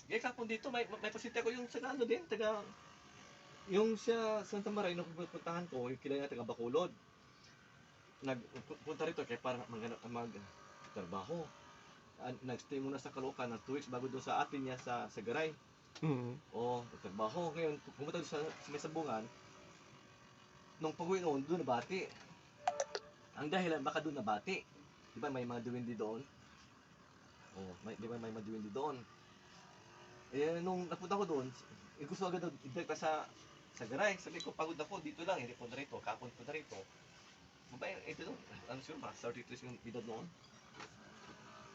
Kaya kapon dito, may pasyente ko yung sa ano din, taga, yung siya Santa Maria, nung pupuntahan ko, yung kilala taga Bacolod. Nagpunta rito kaya para mag-trabaho. Nag-stay muna sa Caloocan ng 2 weeks bago doon sa atin niya sa Garay. O, nagtrabaho. Ngayon, pumunta doon sa may sabungan. Nung pag-uwi noon, doon nabati. Ang dahilan, baka doon nabati. Di ba may mga duwindi doon? O, di ba may mga duwindi doon? Eh, nung napunta ko doon, gusto agad i-direct sa Garay. Sabi ko, pagod ako, dito lang, hindi po na rito, kapon po na rito. Mabay, ito doon, ano siguro ba, 33 yung edad noon?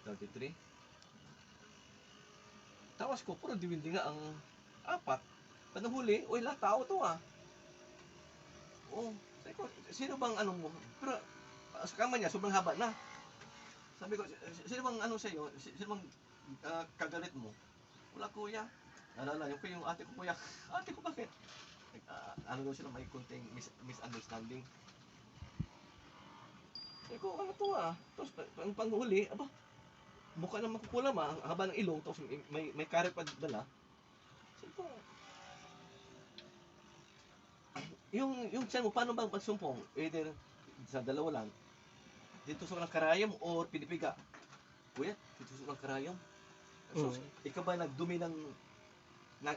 33. Tawas ko, puro diwindi nga ang 4. Panahuli, uy, lang tao to ah. Oo, sabi ko, sino bang ano mo? Pero, sa kama niya, sobrang haba na. Sabi ko, sino bang ano sa'yo? Sino bang kagalit mo? Wala kuya. Nalala, yung ate ko kuya. Ate ko bakit? Ano daw sila, may kunting misunderstanding. Sabi ko, ano to ah? Tapos, panghuli, aba, mukha na makukulam ah, ang haba ng ilong, tapos may kare pa dala. Sabi ko, yung tiyan mo, paano bang pagsumpong? Either sa dalawa lang, dito sa karayom or pinipiga. Kuya, dito sa karayom. So, ikaw ba nagdumi ng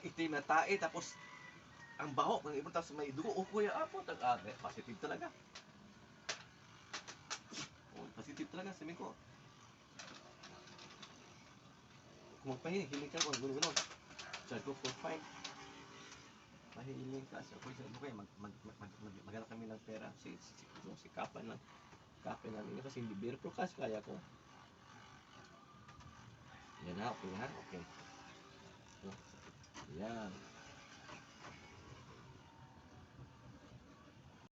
itim na tae, tapos ang baho, ng ibang tapos may dugo. Oh kuya, positive talaga. Oh, positive talaga, sabi ko. Kung magpahiling, hiling ka ko, gano'n. Sabi ko, for fine. Pahiling ka. Sabi ko, maghanap kami ng pera. Si Kapan lang. Kapan namin kasi hindi beer pro cash kaya ko. Yan na, okay ha? Okay. So, yan.